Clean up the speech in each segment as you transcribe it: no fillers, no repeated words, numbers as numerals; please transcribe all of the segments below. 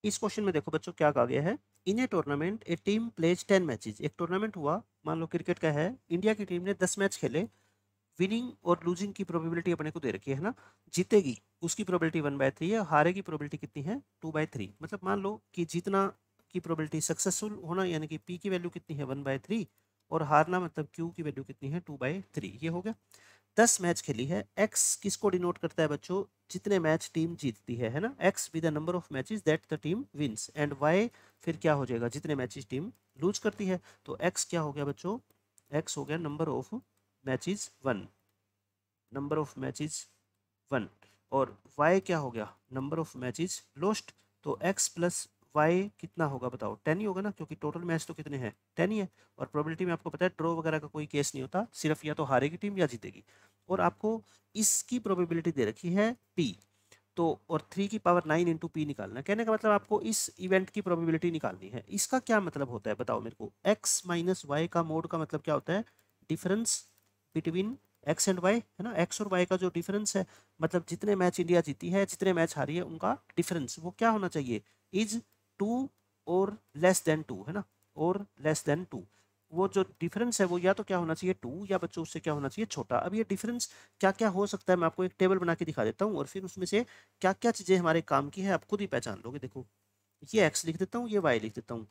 इस क्वेश्चन में देखो बच्चों क्या कहा गया है, इन ए टूर्नामेंट ए टीम प्लेज 10 मैचेस। एक टूर्नामेंट हुआ, मान लो क्रिकेट का है, इंडिया की टीम ने 10 मैच खेले, विनिंग और लूजिंग की प्रोबेबिलिटी अपने को दे रखी है ना, जीतेगी उसकी प्रोबेबिलिटी 1/3 है, हारेगी प्रोबेबिलिटी कितनी है 2/3। मतलब मान लो कि जीतना की प्रोबेबिलिटी, सक्सेसफुल होना यानी कि पी की वैल्यू कितनी है 1/3, और हारना मतलब क्यू की वैल्यू कितनी है 2/3। ये हो गया। 10 मैच खेली है, एक्स किसको डिनोट करता है बच्चों, जितने मैच टीम जीतती है ना, X be the number of matches that the team wins, and Y फिर क्या हो जाएगा, जितने मैचेस टीम लूज करती है। तो एक्स क्या हो गया बच्चों, एक्स हो गया number of matches 1, number of matches 1, और y क्या हो गया, नंबर ऑफ मैचेस लोस्ट। तो x प्लस y कितना होगा बताओ, 10 ही होगा ना, क्योंकि टोटल मैच तो कितने हैं 10 ही है। और प्रोबेबिलिटी में आपको पता है ड्रॉ वगैरह का कोई केस नहीं होता, सिर्फ या तो हारेगी टीम या जीतेगी। और आपको इसकी प्रोबेबिलिटी दे रखी है p, तो और 3 की पावर 9 इंटू पी निकालना है। कहने का मतलब आपको इस इवेंट की प्रोबेबिलिटी निकालनी है। इसका क्या मतलब होता है बताओ मेरे को, x माइनस वाई का मोड का मतलब क्या होता है, difference between X and Y है ना, एक्स और वाई का जो डिफरेंस है, मतलब जितने मैच इंडिया जीती है, जितने मैच हारी है, उनका डिफरेंस वो क्या होना चाहिए, इज 2 और लेस देन 2 है ना, और लेस देन 2। वो जो डिफरेंस है वो या तो क्या होना चाहिए 2, या बच्चों उससे क्या होना चाहिए छोटा। अब ये डिफरेंस क्या क्या हो सकता है, मैं आपको एक टेबल बना के दिखा देता हूँ, और फिर उसमें से क्या क्या चीजें हमारे काम की है आप खुद ही पहचान लोगे। देखो ये एक्स लिख देता हूँ, ये वाई लिख देता हूँ,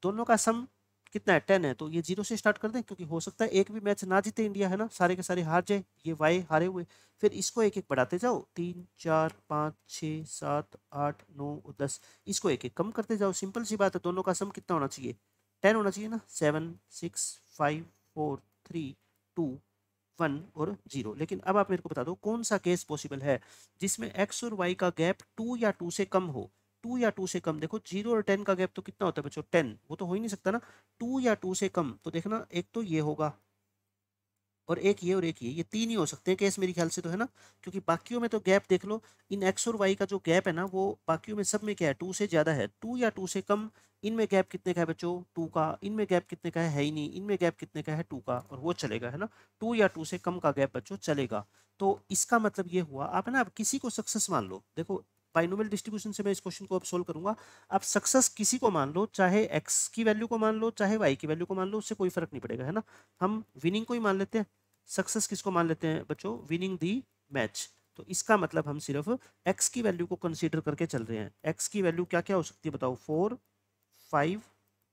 दोनों का सम कितना है 10 है, तो ये 0 से स्टार्ट कर दें, क्योंकि हो सकता है एक भी मैच ना जीते इंडिया है ना, सारे के सारे हार जाए, ये वाई हारे हुए। फिर इसको एक एक बढ़ाते जाओ, 3 4 5 6 7 8 9 10, इसको एक एक कम करते जाओ। सिंपल सी बात है, दोनों का सम कितना होना चाहिए 10 होना चाहिए ना, 7 6 5 4 3 2 1 और 0। लेकिन अब आप मेरे को बता दो कौन सा केस पॉसिबल है जिसमें एक्स और वाई का गैप 2 या 2 से कम हो। 2 या 2 से कम, देखो 0 और 10 का गैप तो कितना होता है बच्चों 10, वो तो हो ही नहीं सकता ना। 2 या 2 से कम तो देखना, एक तो ये होगा, और एक ये, और एक ये तीन ही हो सकते हैं केस मेरे ख्याल से तो है ना, क्योंकि बाकियों में तो गैप देख लो, इन एक्स और वाई का जो गैप है ना वो बाकियों में सब में क्या है 2 से ज्यादा है। 2 या 2 से कम, इनमें गैप कितने का है बच्चों 2 का, इनमें गैप कितने का है ही नहीं, इनमें गैप कितने का है 2 का, और वो चलेगा है ना। 2 या 2 से कम का गैप बच्चों चलेगा। तो इसका मतलब ये हुआ, आप ना अब किसी को सक्सेस मान लो, देखो बाइनोमियल डिस्ट्रीब्यूशन से मैं इस क्वेश्चन को अब सोल्व करूंगा। आप सक्सेस किसी को मान लो, चाहे एक्स की वैल्यू को मान लो, चाहे वाई की वैल्यू को मान लो, उससे कोई फर्क नहीं पड़ेगा है ना। हम विनिंग को ही मान लेते हैं। सक्सेस किसको मान लेते हैं बच्चों, विनिंग दी मैच। तो इसका मतलब हम सिर्फ एक्स की वैल्यू को कंसीडर करके चल रहे हैं। एक्स की वैल्यू क्या क्या हो सकती है बताओ, 4 5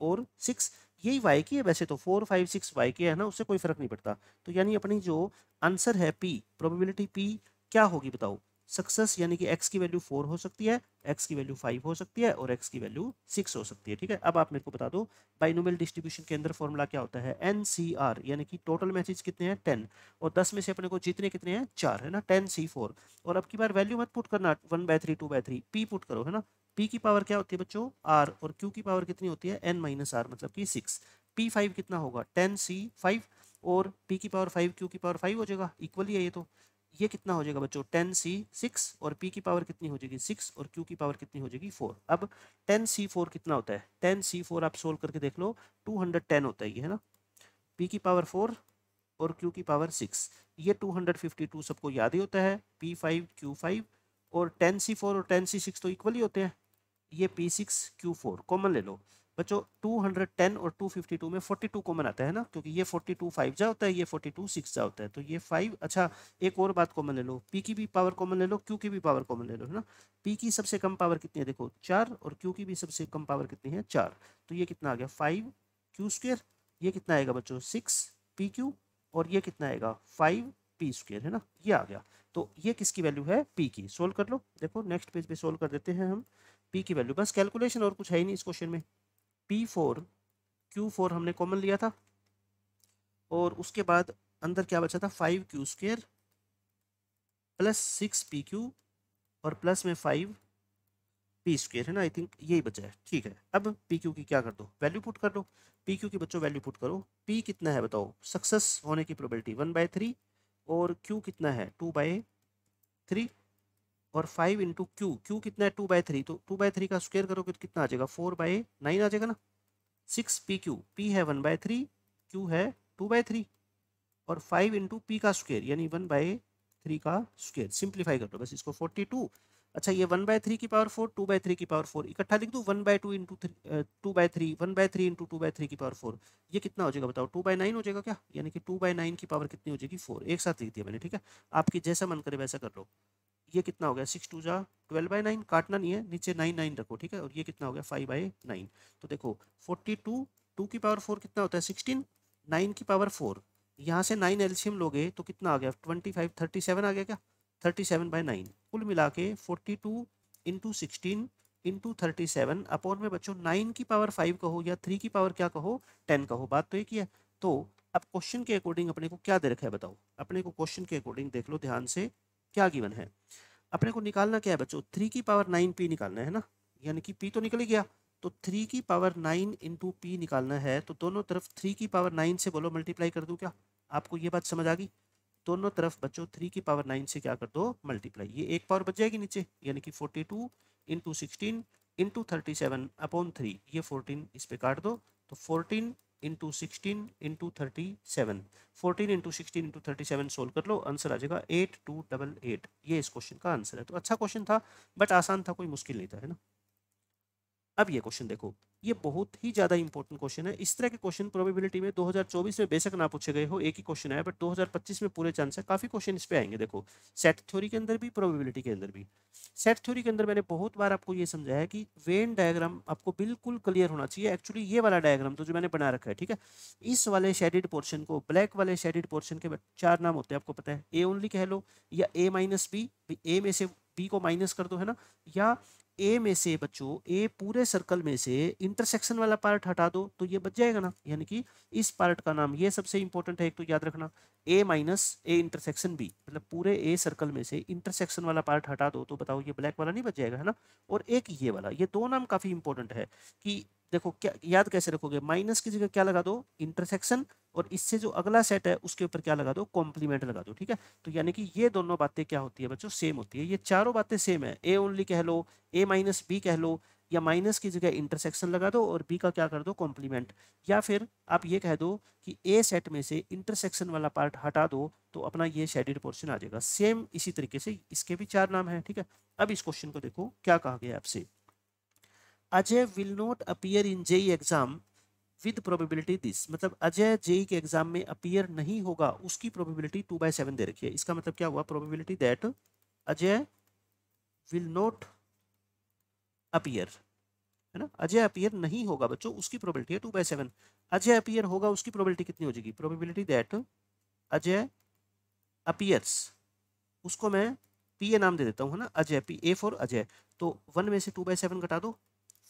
और 6। यही वाई की है वैसे तो, 4 5 6 वाई की है ना, उससे कोई फर्क नहीं पड़ता। तो यानी अपनी जो आंसर है पी, प्रोबेबिलिटी पी क्या होगी बताओ, सक्सेस यानी कि एक्स की वैल्यू 4 हो सकती है, एक्स की वैल्यू 5 हो सकती है, और एक्स की वैल्यू 6 हो सकती है। ठीक है, अब आप मेरे को बता दो बाइनोमियल डिस्ट्रीब्यूशन के अंदर फॉर्मूला क्या होता है, एनसीआर, यानी कि टोटल मैचेस कितने हैं 10, और 10 में से अपने को जीतने कितने हैं 4 है ना, 10C4। और अब की बार वैल्यू मत पुट करना 1/3 2/3, पी पुट करो है ना। पी की पावर क्या होती है बच्चों आर, और क्यू की पावर कितनी होती है एन माइनस आर, मतलब कि 6। P5 कितना होगा 10C5, और P की पावर 5 Q की पावर 5 हो जाएगा, इक्वली है ये तो। ये कितना हो जाएगा बच्चों 10C6, और P की पावर कितनी हो जाएगी 6, और Q की पावर कितनी हो जाएगी 4। अब 10C4 कितना होता है, 10C4 आप सोल्व करके देख लो, 210 होता है ये है ना। P की पावर 4 और Q की पावर 6, ये 252 सबको याद ही होता है, P5 Q5, और 10C4 और 10C6 तो इक्वली होते हैं, ये P6 Q4 कॉमन ले लो बच्चों। 210 और 252 में 42 कॉमन आता है ना, क्योंकि ये 42 5 जा होता है, ये 42 6 जा होता है, तो ये 5। अच्छा एक और बात कॉमन ले लो, P की भी पावर कॉमन ले लो, Q की भी पावर कॉमन ले लो है ना। P की सबसे कम पावर कितनी है देखो 4, और Q की भी सबसे कम पावर कितनी है 4, तो ये कितना आ गया 5Q²। ये कितना आएगा बच्चों 6PQ, और ये कितना आएगा 5P² है ना, ये आ गया। तो ये किसकी वैल्यू है P की, सोल्व कर लो। देखो नेक्स्ट पेज पे सोल्व कर देते हैं हम। P की वैल्यू बस कैलकुलेशन, और कुछ है ही नहीं इस क्वेश्चन में। P4 Q4 हमने कॉमन लिया था, और उसके बाद अंदर क्या बचा था 5Q² प्लस 6PQ, और प्लस में 5P² है ना, आई थिंक यही बचा है। ठीक है, अब PQ की क्या कर दो, वैल्यू पुट कर दो। PQ की बच्चों वैल्यू पुट करो। P कितना है बताओ, सक्सेस होने की प्रोबेबिलिटी 1/3, और Q कितना है 2/3, और 5 इंटू Q कितना है 2/3, तो 2/3 का स्क्वायर करोगे तो कितना आ जाएगा 4/9 आ जाएगा ना। 6PQ, P है 1/3, Q है 2/3, और 5 इंटू पी का स्क्वायर यानी 1/3 का स्क्वायर, सिंप्लीफाई कर दो बस इसको 42। अच्छा ये 1/3 की पावर 4, 2/3 की पावर 4 इकट्ठा लिख दूं, 1/2 इंटू 2/3, 1/3 इंटू 2/3 की पावर 4, ये कितना हो जाएगा बताओ, 2/9 हो जाएगा क्या, यानी कि 2/9 की पावर कितनी हो जाएगी 4, एक साथ लिख दिया मैंने, ठीक है। आपकी जैसा मन करे वैसा कर लो। ये कितना हो गया 6 2 जा 12/9, काटना नहीं है, नीचे 9 9 रखो, ठीक है। और ये कितना हो गया 5/9। तो देखो 42, 2 की पावर 4 कितना होता है 16, 9 की पावर 4, यहाँ से 9 एलसीएम लोगे तो कितना आ गया 25, 37 आ गया क्या, 37/9। कुल मिला के 42 इंटू 16 इंटू 37 अपॉन में बच्चों 9 की पावर 5 कहो या 3 की पावर क्या कहो 10 कहो, बात तो एक ही है। तो अब क्वेश्चन के अकॉर्डिंग अपने को क्या दे रखा है बताओ, अपने को क्वेश्चन के अकॉर्डिंग देख लो ध्यान से, क्या गिवन है अपने को, निकालना क्या है बच्चों, 3 की पावर 9 पी निकालना है ना, यानी कि पी तो निकल ही गया, तो 3 की पावर 9 इंटू पी निकालना है, तो दोनों तरफ 3 की पावर 9 से बोलो मल्टीप्लाई कर दूं क्या, आपको ये बात समझ आ गई। दोनों तरफ बच्चों 3 की पावर 9 से क्या कर दो मल्टीप्लाई, ये एक पावर बच जाएगी नीचे, यानी कि 42 इंटू 16 इंटू 37 अपॉन 3, ये 14 इस पे काट दो, तो 14 into 16 into 37, 14 into 16 into 37 solve कर लो, आंसर आ जाएगा 8288, ये इस क्वेश्चन का आंसर है। तो अच्छा क्वेश्चन था, बट आसान था, कोई मुश्किल नहीं था, है ना। अब ये क्वेश्चन देखो, ये बहुत ही ज्यादा इंपॉर्टेंट क्वेश्चन है। इस तरह के क्वेश्चन प्रोबेबिलिटी में 2024 में बेशक ना पूछे गए हो, एक ही क्वेश्चन आया, बट 2025 में पूरे चांस है काफी क्वेश्चन इस पे आएंगे। देखो सेट थ्योरी के अंदर भी, प्रोबेबिलिटी के अंदर भी। सेट थ्योरी के अंदर मैंने बहुत बार आपको ये समझाया है कि वेन डायग्राम आपको बिल्कुल क्लियर होना चाहिए। एक्चुअली ये वाला डायग्राम तो जो मैंने बना रखा है, ठीक है, इस वाले शेडेड पोर्शन को, ब्लैक वाले शेडेड पोर्शन के 4 नाम होते हैं आपको पता है, ए ओनली कह लो, या ए माइनस बी, ए में से बी को माइनस कर दो, है ना, या ए में से बच्चों ए पूरे सर्कल में से इंटरसेक्शन वाला पार्ट हटा दो तो ये बच जाएगा ना, यानी कि इस पार्ट का नाम, ये सबसे इंपॉर्टेंट है एक तो याद रखना, ए माइनस ए इंटरसेक्शन बी, मतलब पूरे ए सर्कल में से इंटरसेक्शन वाला पार्ट हटा दो तो बताओ ये ब्लैक वाला नहीं बच जाएगा, है ना। और एक ये वाला, ये दो नाम काफी इंपॉर्टेंट है कि देखो क्या याद कैसे रखोगे, माइनस की जगह क्या लगा दो इंटरसेक्शन, और इससे जो अगला सेट है उसके ऊपर क्या लगा दो कॉम्प्लीमेंट लगा दो, ठीक है। तो यानी कि ये दोनों बातें क्या होती है बच्चों सेम होती है, ये चारों बातें सेम है, ए ओनली कह लो, ए माइनस बी कह लो, या माइनस की जगह इंटरसेक्शन लगा दो और बी का क्या कर दो कॉम्प्लीमेंट, या फिर आप ये कह दो कि ए सेट में से इंटरसेक्शन वाला पार्ट हटा दो तो अपना ये शेडेड पोर्शन आ जाएगा। सेम इसी तरीके से इसके भी 4 नाम है, ठीक है। अब इस क्वेश्चन को देखो क्या कहा गया आपसे, Ajay will not appear in JEE exam with probability this, मतलब अजय जेई के एग्जाम में अपीयर नहीं होगा उसकी प्रोबेबिलिटी 2/7 दे रखी है। इसका मतलब क्या हुआ, probability that Ajay will not appear, है ना, अजय अपीयर नहीं होगा बच्चों उसकी प्रोबेबिलिटी है 2/7। अजय अपीयर होगा उसकी प्रोबेबिलिटी कितनी हो जाएगी, प्रोबेबिलिटी दैट अजय अपीयर्स, उसको मैं पी ए नाम दे देता हूँ, है ना, Ajay, P A for Ajay, तो 1 में से 2/7 घटा दो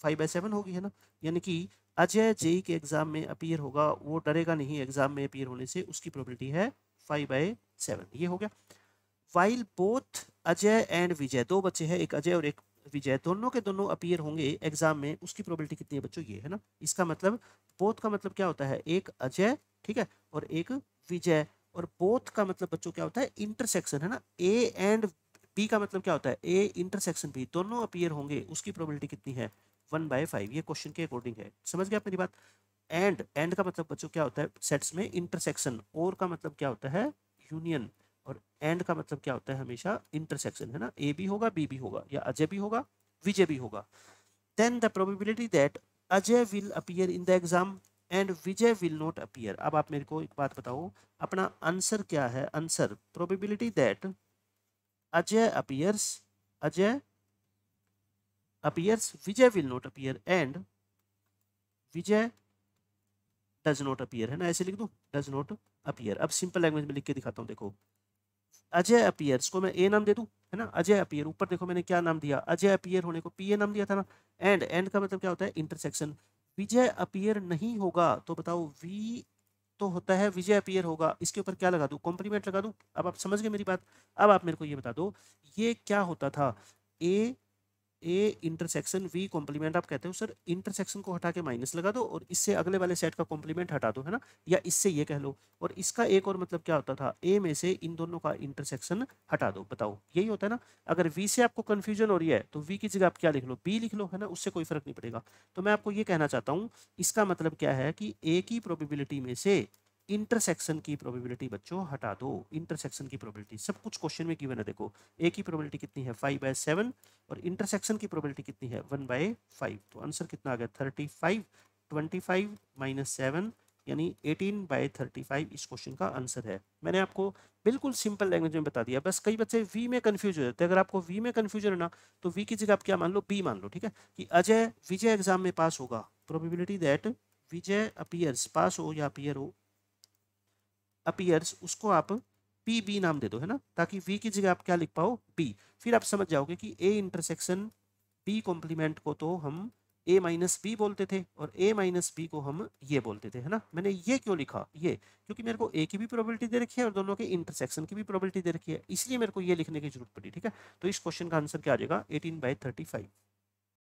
5/7 होगी, है ना। यानी कि अजय जेई के एग्जाम में अपीयर होगा, वो डरेगा नहीं एग्जाम में अपीयर होने से, उसकी प्रोबेबिलिटी है 5/7, ये हो गया। वाइल बोथ अजय एंड विजय, दो बच्चे हैं, एक अजय और एक विजय, दोनों के दोनों अपीयर होंगे एग्जाम में, उसकी प्रोबेबिलिटी कितनी है बच्चों, ये है ना। इसका मतलब बोथ का मतलब क्या होता है, एक अजय, ठीक है, और एक विजय, और बोथ का मतलब बच्चों क्या होता है इंटरसेक्शन, है ना, ए एंड बी का मतलब क्या होता है ए इंटरसेक्शन बी, दोनों अपीयर होंगे, उसकी प्रोबेबिलिटी कितनी है 1/5, ये क्वेश्चन के अकॉर्डिंग है, समझ गया आप मेरी बात। एंड का मतलब बच्चों क्या होता है सेट्स में इंटरसेक्शन, और का मतलब क्या होता है यूनियन, और एंड का मतलब क्या होता है हमेशा इंटरसेक्शन, है ना, ए भी होगा बी भी होगा, या अजय भी होगा विजय भी होगा। Then the probability that Ajay will appear in the exam and Vijay will not appear. अब आप मेरे को एक बात बताओ, अपना आंसर क्या है, answer probability that Ajay appears, Ajay appears, Vijay will not appear and Vijay does not appear, है ना, ऐसे लिख दूं डज नॉट अपीयर। अब सिंपल लैंग्वेज में लिख के दिखाता हूं, देखो अजय अपीयर्स को मैं ए नाम दे दूं, है ना, अजय अपीयर, ऊपर देखो मैंने क्या नाम दिया, अजय अपीयर होने को पी ए नाम दिया था ना, एंड का मतलब क्या होता है इंटरसेक्शन, विजय अपीयर नहीं होगा तो बताओ वी तो होता है विजय अपीयर होगा, इसके ऊपर क्या लगा दूं कॉम्प्लीमेंट लगा दूं। अब आप समझ गए मेरी बात। अब आप मेरे को ये बता दो ये क्या होता था, ए ए इंटरसेक्शन वी कॉम्प्लीमेंट, आप कहते हो सर इंटरसेक्शन को हटा के माइनस लगा दो और इससे अगले वाले सेट का कॉम्प्लीमेंट हटा दो, है ना, या इससे ये कह लो, और इसका एक और मतलब क्या होता था ए में से इन दोनों का इंटरसेक्शन हटा दो, बताओ यही होता है ना। अगर वी से आपको कंफ्यूजन हो रही है तो वी की जगह आप क्या लिख लो बी लिख लो, है ना, उससे कोई फर्क नहीं पड़ेगा। तो मैं आपको ये कहना चाहता हूँ इसका मतलब क्या है कि ए की प्रोबेबिलिटी में से इंटरसेक्शन की प्रोबेबिलिटी बच्चों हटा दो, इंटरसेक्शन की प्रोबेबिलिटी सब कुछ क्वेश्चन में गिवन है। देखो ए की प्रोबेबिलिटी कितनी है 5/7 और इंटरसेक्शन की प्रोबेबिलिटी कितनी है 1/5, तो आंसर कितना आ गया 35। 25 माइनस 7 यानी 18/35 इस क्वेश्चन का आंसर है। मैंने आपको बिल्कुल सिंपल लैंग्वेज में बता दिया, बस कई बच्चे वी में कंफ्यूज हो जाते हैं। अगर आपको वी में कंफ्यूजन है ना तो वी की जगह आप क्या मान लो, बी मान लो, ठीक है, कि अजय विजय एग्जाम में पास होगा, प्रोबेबिलिटी दैट विजय अपीयर्स, पास हो या अपीयर हो, अपीयर्स, उसको आप पी बी नाम दे दो, है ना, ताकि वी की जगह आप क्या लिख पाओ बी। फिर आप समझ जाओगे कि ए इंटरसेक्शन बी कॉम्प्लीमेंट को तो हम ए माइनस बी बोलते थे और ए माइनस बी को हम ये बोलते थे, है ना। मैंने ये क्यों लिखा, ये क्योंकि मेरे को ए की भी प्रोबेबिलिटी दे रखी है और दोनों के इंटरसेक्शन की भी प्रोबेबिलिटी दे रखी है, इसलिए मेरे को ये लिखने की जरूरत पड़ी, ठीक है। तो इस क्वेश्चन का आंसर क्या आ जाएगा 18/35।